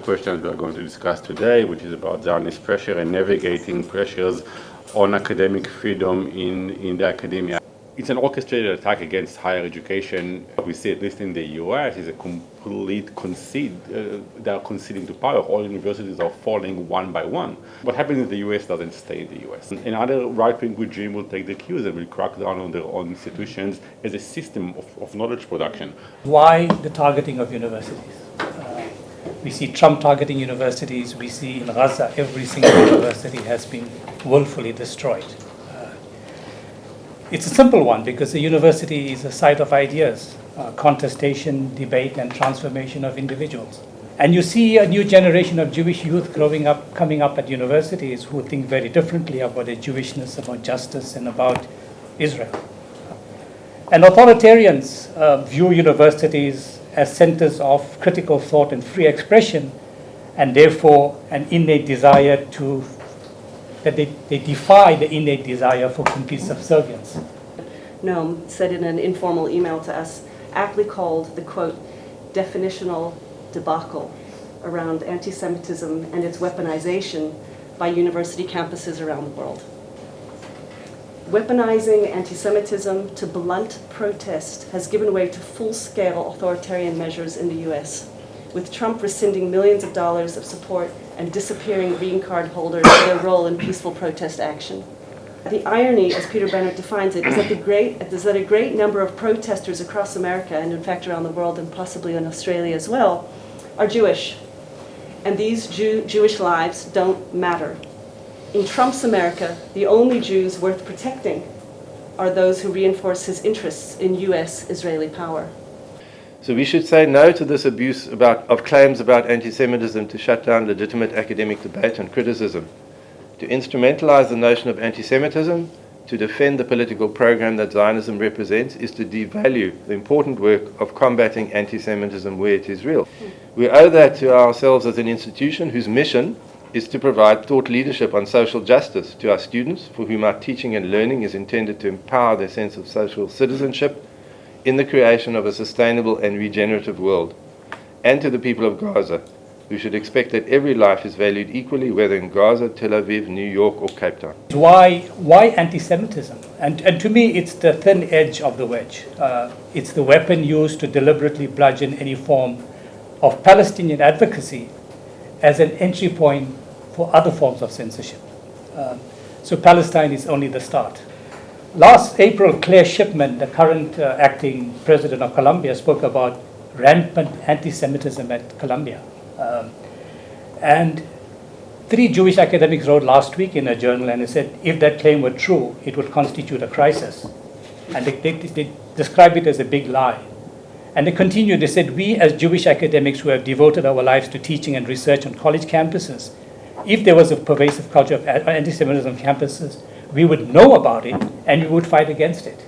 questions we are going to discuss today, which is about Zionist pressure and navigating pressures on academic freedom in the academia. It's an orchestrated attack against higher education. We see, at least in the US, is a complete concede. They are conceding to power. All universities are falling one by one. What happens in the US doesn't stay in the US. Another right-wing regime will take the cues and will crack down on their own institutions as a system of knowledge production. Why the targeting of universities? We see Trump targeting universities. We see in Gaza every single university has been willfully destroyed. It's a simple one because the university is a site of ideas, contestation, debate, and transformation of individuals. And you see a new generation of Jewish youth coming up at universities who think very differently about their Jewishness, about justice, and about Israel. And authoritarians view universities as centers of critical thought and free expression, and therefore an innate desire that they defy the innate desire for complete subservience. Noam said in an informal email to us, aptly called the, quote, definitional debacle around anti-Semitism and its weaponization by university campuses around the world. Weaponizing anti-Semitism to blunt protest has given way to full-scale authoritarian measures in the US, with Trump rescinding millions of dollars of support and disappearing green card holders for their role in peaceful protest action. The irony, as Peter Bennett defines it, is that a great number of protesters across America, and in fact around the world and possibly in Australia as well, are Jewish. And these Jewish lives don't matter. In Trump's America, the only Jews worth protecting are those who reinforce his interests in US-Israeli power. So we should say no to this abuse of claims about anti-Semitism to shut down legitimate academic debate and criticism, to instrumentalize the notion of anti-Semitism, to defend the political program that Zionism represents, is to devalue the important work of combating anti-Semitism where it is real. We owe that to ourselves as an institution whose mission is to provide thought leadership on social justice to our students, for whom our teaching and learning is intended to empower their sense of social citizenship in the creation of a sustainable and regenerative world, and to the people of Gaza, who should expect that every life is valued equally, whether in Gaza, Tel Aviv, New York, or Cape Town. Why anti-Semitism? And to me, it's the thin edge of the wedge. It's the weapon used to deliberately bludgeon any form of Palestinian advocacy as an entry point for other forms of censorship. So Palestine is only the start. Last April, Claire Shipman, the current acting president of Columbia, spoke about rampant anti-Semitism at Columbia. And 3 Jewish academics wrote last week in a journal and they said if that claim were true, it would constitute a crisis. And they described it as a big lie. And they continued, they said, we as Jewish academics who have devoted our lives to teaching and research on college campuses, if there was a pervasive culture of anti-Semitism on campuses, we would know about it and we would fight against it.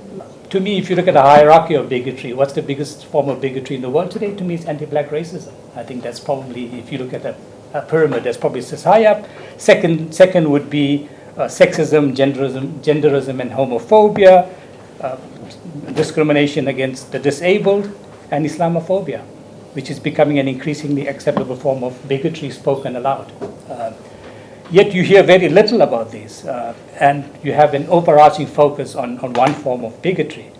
To me, if you look at the hierarchy of bigotry, what's the biggest form of bigotry in the world today? To me, it's anti-black racism. I think that's probably, if you look at a pyramid, that's probably high up. Second would be sexism, genderism, and homophobia, discrimination against the disabled, and Islamophobia, which is becoming an increasingly acceptable form of bigotry spoken aloud. Yet you hear very little about these, and you have an overarching focus on one form of bigotry.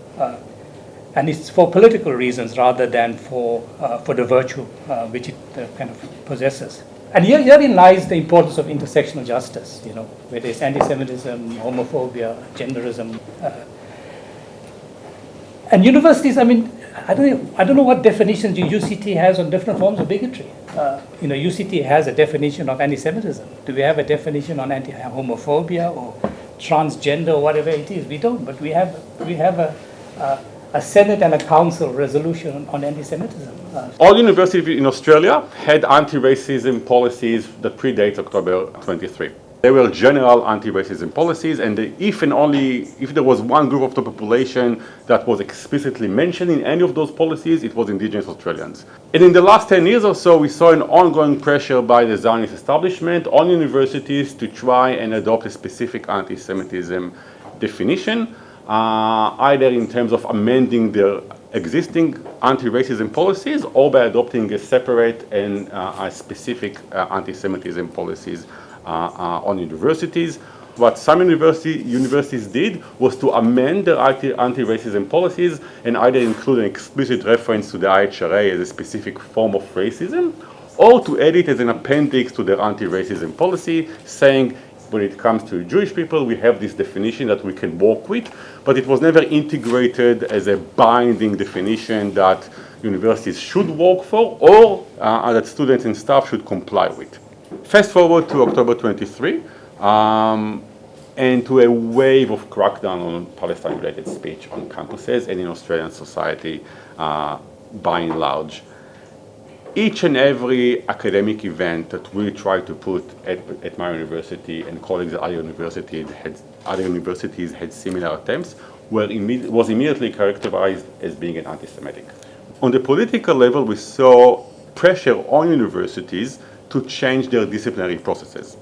And it's for political reasons rather than for the virtue which it kind of possesses. And herein lies the importance of intersectional justice, where there's anti-Semitism, homophobia, genderism. And universities, I don't know what definition the UCT has on different forms of bigotry. UCT has a definition of anti-Semitism. Do we have a definition on anti-homophobia or transgender or whatever it is? We don't, but we have a Senate and a Council resolution on anti-Semitism. All universities in Australia had anti-racism policies that predate October 23. They were general anti-racism policies, and if and only if there was one group of the population that was explicitly mentioned in any of those policies, it was Indigenous Australians. And in the last 10 years or so, we saw an ongoing pressure by the Zionist establishment on universities to try and adopt a specific anti-Semitism definition, either in terms of amending their existing anti-racism policies or by adopting a separate and a specific anti-Semitism policies on universities. What some universities did was to amend their anti-racism policies and either include an explicit reference to the IHRA as a specific form of racism, or to add it as an appendix to their anti-racism policy, saying when it comes to Jewish people, we have this definition that we can work with, but it was never integrated as a binding definition that universities should work for or that students and staff should comply with. Fast forward to October 23, and to a wave of crackdown on Palestine-related speech on campuses and in Australian society by and large. Each and every academic event that we try to put at my university and colleagues at other universities had similar attempts was immediately characterized as being an anti-Semitic. On the political level, we saw pressure on universities to change their disciplinary processes.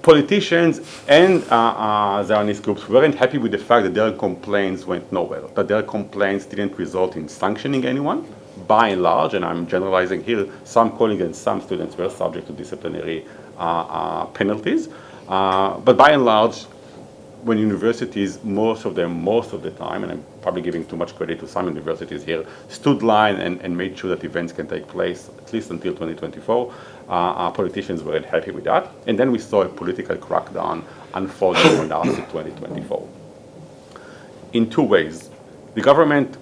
Politicians and Zionist groups weren't happy with the fact that their complaints went nowhere, that their complaints didn't result in sanctioning anyone. By and large, and I'm generalizing here, some colleagues and some students were subject to disciplinary penalties. But by and large, when universities, most of the time, and I'm probably giving too much credit to some universities here, stood line and made sure that events can take place at least until 2024, politicians weren't happy with that. And then we saw a political crackdown unfolding on us in 2024. In two ways. The government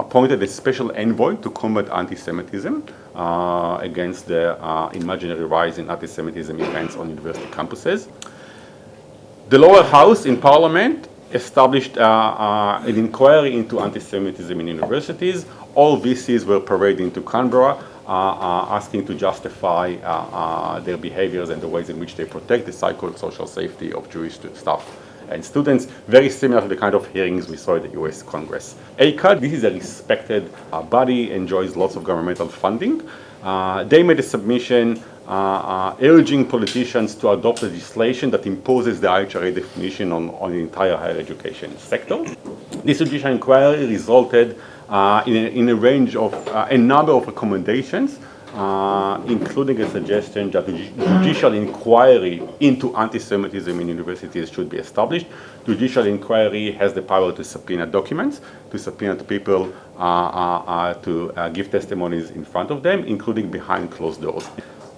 appointed a special envoy to combat anti-Semitism against the imaginary rise in anti-Semitism events on university campuses. The lower house in parliament established an inquiry into anti-Semitism in universities. All VCs were paraded into Canberra, asking to justify their behaviors and the ways in which they protect the psychosocial safety of Jewish staff and students, very similar to the kind of hearings we saw at the US Congress. ACAD, this is a respected body, enjoys lots of governmental funding. They made a submission urging politicians to adopt legislation that imposes the IHRA definition on the entire higher education sector. This judicial inquiry resulted in a range of a number of recommendations, including a suggestion that the judicial inquiry into anti-Semitism in universities should be established. The judicial inquiry has the power to subpoena documents, to subpoena people to give testimonies in front of them, including behind closed doors.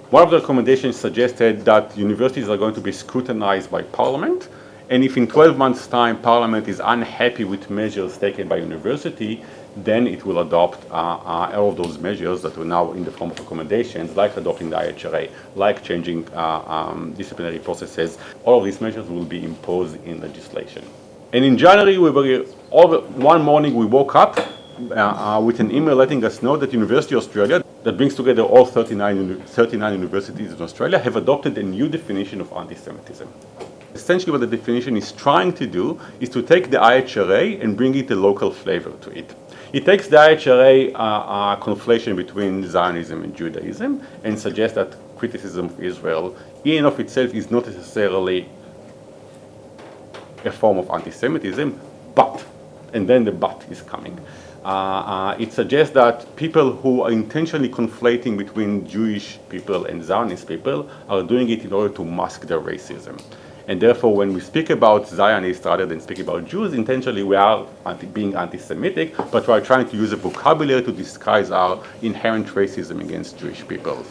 One of the recommendations suggested that universities are going to be scrutinized by Parliament, and if in 12 months' time Parliament is unhappy with measures taken by university, then it will adopt all of those measures that are now in the form of recommendations, like adopting the IHRA, like changing disciplinary processes. All of these measures will be imposed in legislation. And in January, one morning we woke up with an email letting us know that University of Australia, that brings together all 39 universities in Australia, have adopted a new definition of anti-Semitism. Essentially what the definition is trying to do is to take the IHRA and bring it a local flavor to it. It takes the IHRA conflation between Zionism and Judaism and suggests that criticism of Israel in and of itself is not necessarily a form of anti-Semitism, but, and then the but is coming. It suggests that people who are intentionally conflating between Jewish people and Zionist people are doing it in order to mask their racism. And therefore, when we speak about Zionists rather than speaking about Jews, intentionally we are being anti-Semitic, but we are trying to use a vocabulary to disguise our inherent racism against Jewish people.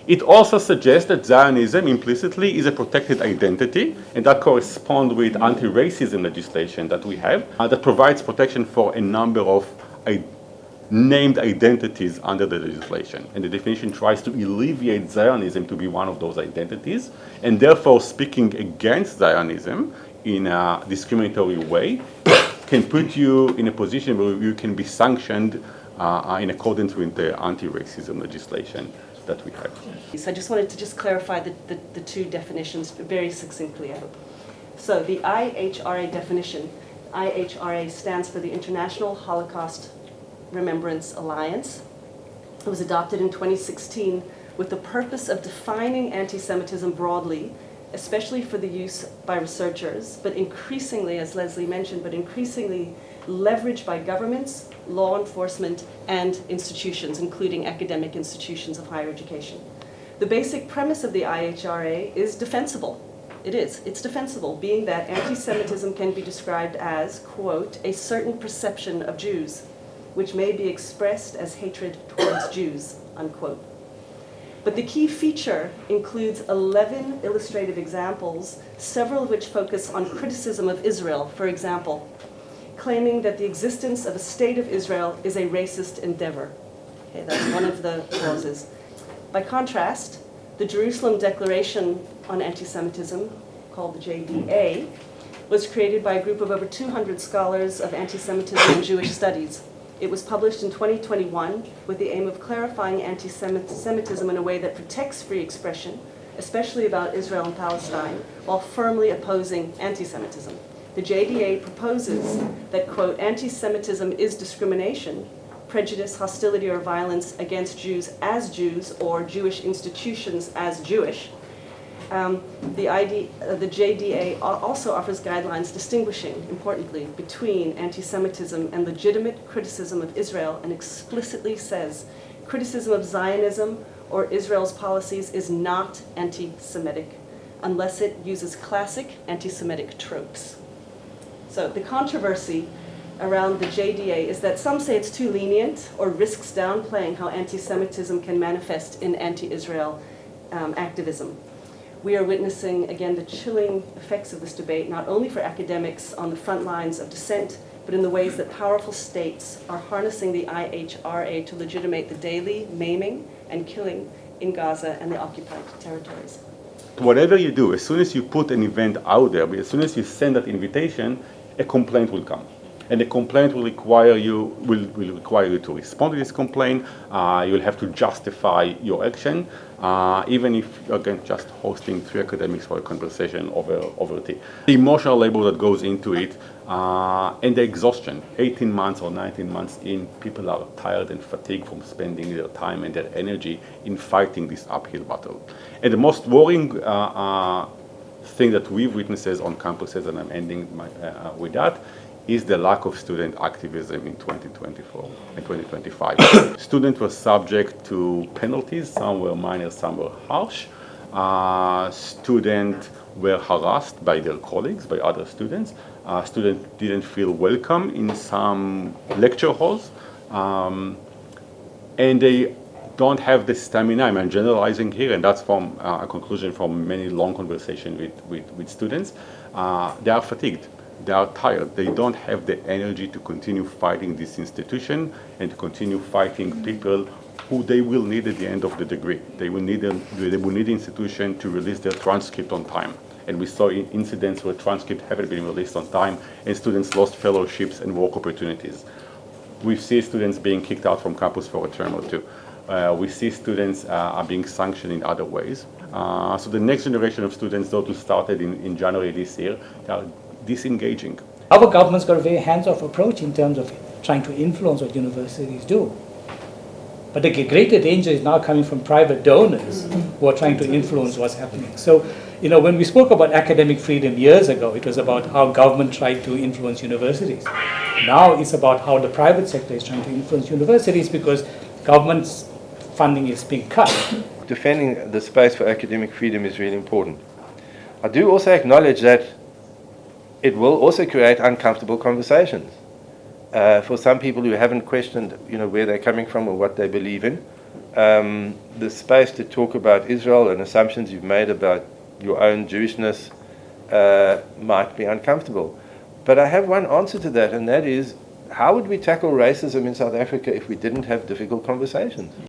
It also suggests that Zionism implicitly is a protected identity, and that corresponds with anti-racism legislation that we have, that provides protection for a number of named identities under the legislation. And the definition tries to alleviate Zionism to be one of those identities, and therefore speaking against Zionism in a discriminatory way can put you in a position where you can be sanctioned in accordance with the anti-racism legislation that we have. So I just wanted to clarify the two definitions very succinctly, I hope. So the IHRA definition, IHRA stands for the International Holocaust Remembrance Alliance. It was adopted in 2016 with the purpose of defining anti-Semitism broadly, especially for the use by researchers, but increasingly, as Leslie mentioned, leveraged by governments, law enforcement, and institutions, including academic institutions of higher education. The basic premise of the IHRA is defensible. It is. It's defensible, being that anti-Semitism can be described as, quote, a certain perception of Jews, which may be expressed as hatred towards Jews, unquote. But the key feature includes 11 illustrative examples, several of which focus on criticism of Israel, for example, claiming that the existence of a state of Israel is a racist endeavor. Okay, that's one of the clauses. By contrast, the Jerusalem Declaration on Anti-Semitism, called the JDA, was created by a group of over 200 scholars of anti-Semitism and Jewish studies. It was published in 2021 with the aim of clarifying anti-Semitism in a way that protects free expression, especially about Israel and Palestine, while firmly opposing anti-Semitism. The JDA proposes that, quote, anti-Semitism is discrimination, prejudice, hostility, or violence against Jews as Jews or Jewish institutions as Jewish. The JDA also offers guidelines distinguishing, importantly, between anti-Semitism and legitimate criticism of Israel, and explicitly says criticism of Zionism or Israel's policies is not anti-Semitic unless it uses classic anti-Semitic tropes. So the controversy around the JDA is that some say it's too lenient or risks downplaying how anti-Semitism can manifest in anti-Israel activism. We are witnessing, again, the chilling effects of this debate, not only for academics on the front lines of dissent, but in the ways that powerful states are harnessing the IHRA to legitimate the daily maiming and killing in Gaza and the occupied territories. Whatever you do, as soon as you put an event out there, as soon as you send that invitation, a complaint will come. And the complaint will require you to respond to this complaint. You'll have to justify your action, even if you're again just hosting 3 academics for a conversation over tea. The emotional labor that goes into it, and the exhaustion. 18 months or 19 months in, people are tired and fatigued from spending their time and their energy in fighting this uphill battle. And the most worrying thing that we've witnessed on campuses, and I'm ending with that, is the lack of student activism in 2024 and 2025. Students were subject to penalties, some were minor, some were harsh. Students were harassed by their colleagues, by other students. Students didn't feel welcome in some lecture halls. And they don't have the stamina. I'm generalizing here, and that's from a conclusion from many long conversations with students. They are fatigued. They are tired. They don't have the energy to continue fighting this institution and to continue fighting people who they will need at the end of the degree. They will need the institution to release their transcript on time. And we saw incidents where transcripts haven't been released on time and students lost fellowships and work opportunities. We see students being kicked out from campus for a term or 2. We see students are being sanctioned in other ways. So the next generation of students, those who started in January this year, they are disengaging. Our government's got a very hands-off approach in terms of trying to influence what universities do. But the greater danger is now coming from private donors who are trying to influence what's happening. So, when we spoke about academic freedom years ago, it was about how government tried to influence universities. Now it's about how the private sector is trying to influence universities because government's funding is being cut. Defending the space for academic freedom is really important. I do also acknowledge that it will also create uncomfortable conversations. For some people who haven't questioned, where they're coming from or what they believe in, the space to talk about Israel and assumptions you've made about your own Jewishness might be uncomfortable. But I have one answer to that, and that is, how would we tackle racism in South Africa if we didn't have difficult conversations?